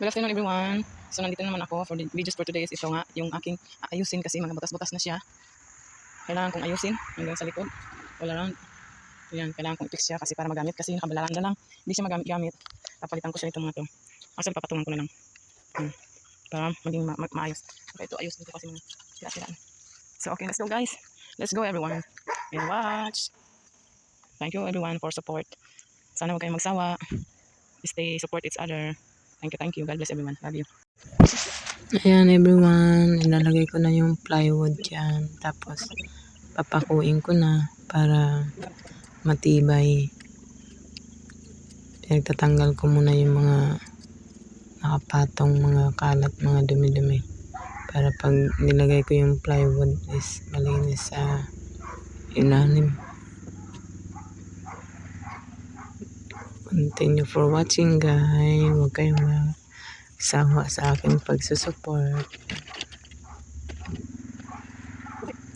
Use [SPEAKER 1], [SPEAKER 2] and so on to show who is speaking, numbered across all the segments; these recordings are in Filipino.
[SPEAKER 1] Good afternoon everyone. So nandito naman ako for the videos for today is ito nga yung aking ayusin kasi mga butas-butas na siya. Kailangan kong ayusin hanggang sa likod. All around. Yan, kailangan kong i-fix siya kasi para magamit kasi nakabalaan na lang. Hindi siya magamit-gamit. Papalitan ko siya itong mga to. Actually papatungan ko na lang. Para maging maayos. Okay, ito ayos dito kasi mga sira-siraan. So okay, let's go guys. Let's go everyone. And watch. Thank you everyone for support. Sana huwag kayong magsawa. Stay support each other. Thank you. God bless everyone. Love you.
[SPEAKER 2] Ayan everyone, ilalagay ko na yung plywood dyan. Tapos, papakuin ko na para matibay. Pinagtatanggal ko muna yung mga nakapatong, mga kalat, mga dumi-dumi. Para pag nilagay ko yung plywood is malinis sa ilalim. Continue for watching guys. Huwag kayong magsawa sa aking pagsusupport.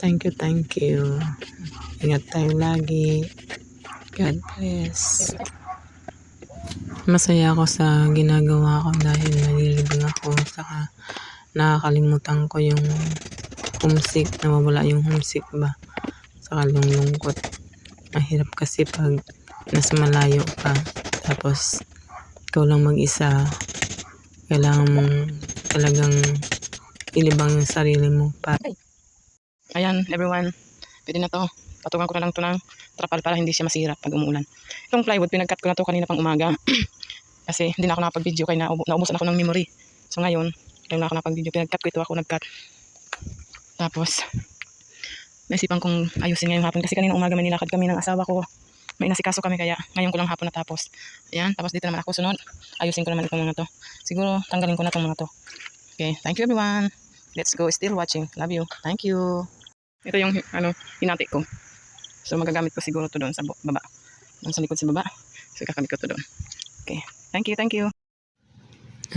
[SPEAKER 2] Thank you. Ingat tayo lagi. God bless. Masaya ako sa ginagawa ko dahil nalilibing ako. Saka nakakalimutan ko yung homesick. Nawawala yung homesick ba. Saka lungkot. Mahirap kasi pag nasa malayo ka. Tapos ikaw lang mag-isa. Kailangan mong talagang ilibang yung sarili mo.
[SPEAKER 1] Ayan everyone. Pwede na to. Patungan ko na lang to ng trapal para hindi siya masira pag umuulan. Itong plywood, pinag-cut ko na to kanina pang umaga. Kasi hindi na ako nakapag-video kaya naubusan ako ng memory. So ngayon, kaya na ako nakapag-video. Pinag-cut ko ito, ako nag-cut. Tapos, naisipan kong ayusin ngayong hapon. Kasi kanina umaga may nilakad kami ng asawa ko. May nasikaso kami kaya ngayon ko lang hapon natapos. Ayan, tapos dito naman ako sunod. Ayusin ko naman itong mga to. Siguro tanggalin ko na itong mga to. Okay, thank you everyone. Let's go, still watching. Love you. Thank you. Ito yung hinati ko. So magagamit ko siguro to doon sa baba. Doon sa likod sa baba. So kakamit ko to doon. Okay. Thank you.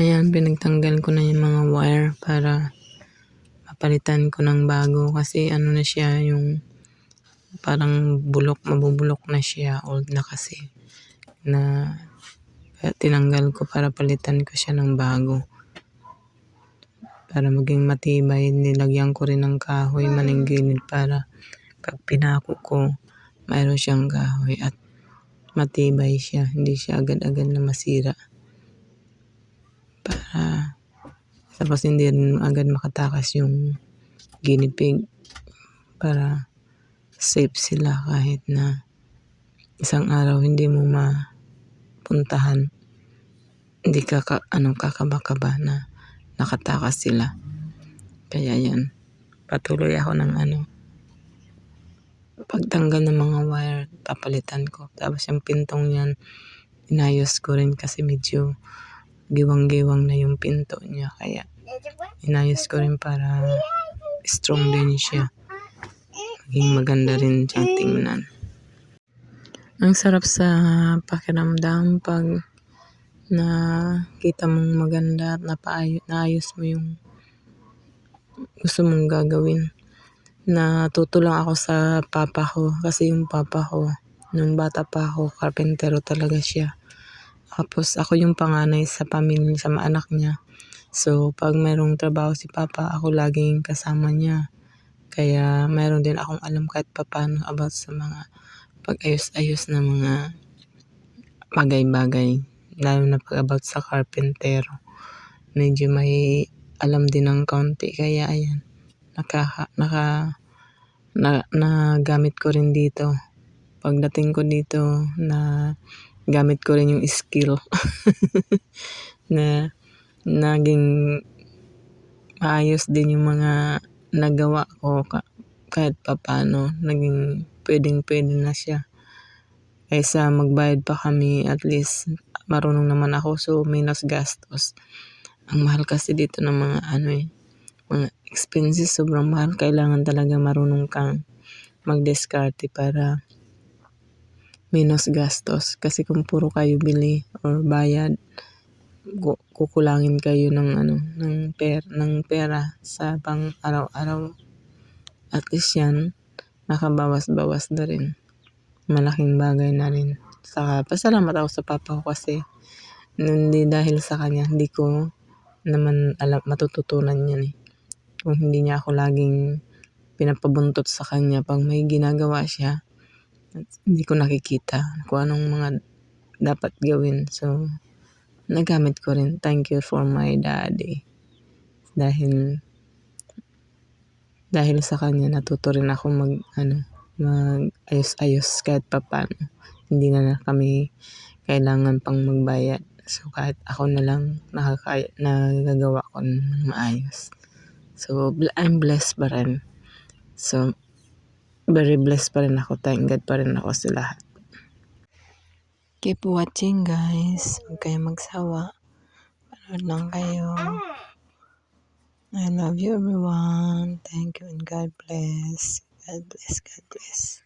[SPEAKER 2] Ayan, pinagtanggal ko na yung mga wire para mapalitan ko ng bago. Kasi ano na siya, yung parang mabubulok na siya. Old na kasi. Kaya tinanggal ko para palitan ko siya ng bago. Para maging matibay, nilagyan ko rin ng kahoy maninggilid para pag pinako ko, mayroon siyang kahoy at matibay siya. Hindi siya agad-agad na masira. Tapos hindi rin agad makatakas yung guinea pig para safe sila kahit na isang araw hindi mo mapuntahan. Hindi kakaba-kaba na nakatakas sila. Kaya yan, patuloy ako ng pagtanggal ng mga wire, papalitan ko. Tapos yung pintong yan, inayos ko rin kasi medyo giwang-giwang na yung pinto niya. Kaya inayos ko rin para strong din siya. Maging maganda rin siyang tingnan. Ang sarap sa pakiramdam pag nakita mong maganda at naayos mo yung gusto mong gagawin. Natuto lang ako sa papa ko kasi yung papa ko nung bata pa ako, karpentero talaga siya. Tapos ako yung panganay sa pamilya, sa mga anak niya. So pag mayroong trabaho si papa, ako laging kasama niya. Kaya mayroon din akong alam kahit papaano about sa mga pag-ayos-ayos na mga bagay-bagay. Lalo na pag about sa karpentero. Medyo may alam din ng kaunti. Kaya ayan, nagamit ko rin dito. Pagdating ko dito, gamit ko rin yung skill na naging maayos din yung mga nagawa ko kahit papano. Naging pwedeng-pwede na siya. Kaysa magbayad pa kami, at least marunong naman ako, so minus gastos. Ang mahal kasi dito ng mga mga expenses, sobrang mahal. Kailangan talaga marunong kang magdiskarte para minus gastos. Kasi kung puro kayo bili or bayad, kukulangin kayo ng pera sa pang araw-araw. At least yan, nakabawas-bawas na rin. Malaking bagay na rin. Saka pasalamat ako sa papa ko kasi hindi dahil sa kanya hindi ko naman matututunan yan eh. Kung hindi niya ako laging pinapabuntot sa kanya pag may ginagawa siya, hindi ko nakikita kung anong mga dapat gawin. So, nagamit ko rin. Thank you for my daddy. Dahil sa kanya natuto rin ako mag-ayos-ayos kahit papaano. Hindi na kami kailangan pang magbayad. So, kahit ako na lang nagagawa ko ng maayos. So, I'm blessed pa rin. So, very blessed pa rin ako. Thank God pa rin ako sa lahat. Keep watching guys. Huwag kayong magsawa. Panood lang kayo. I love you everyone. Thank you and God bless. God bless. God bless.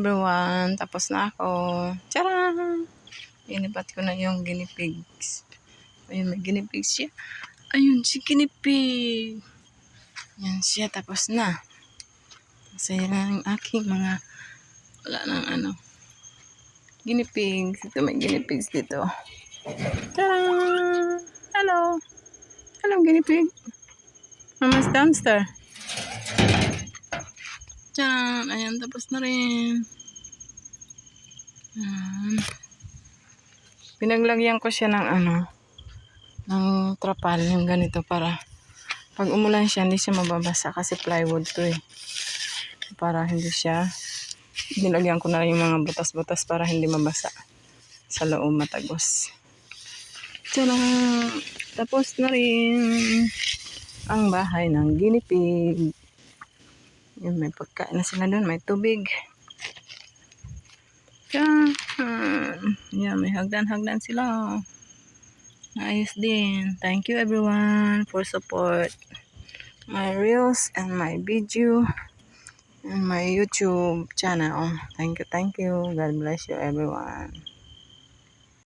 [SPEAKER 1] everyone. Tapos na ako. Tcharam! Inipat ko na yung guinea pigs. Ayun, may guinea pigs siya. Ayun, si guinea pig. Yan siya, tapos na. Masaya na ang aking mga, wala nang guinea pigs. Ito, may guinea pigs dito. Tcharam! Hello! Hello, guinea pig. Mama's downstairs. Tcharam! Ayan, tapos na rin. Pinaglagyan ko siya ng ng trapal, yung ganito, para pag umulan siya, hindi siya mababasa kasi plywood to eh. Para hindi siya, nilagyan ko na rin yung mga butas-butas para hindi mabasa sa loob, matagos. Tcharam! Tapos na rin ang bahay ng guinea pig. Yun, may pagkain na sila doon, may tubig. Yan, may hagdan-hagdan sila. Ayos din. Thank you everyone for support my reels and my video and my YouTube channel. Thank you. God bless you everyone.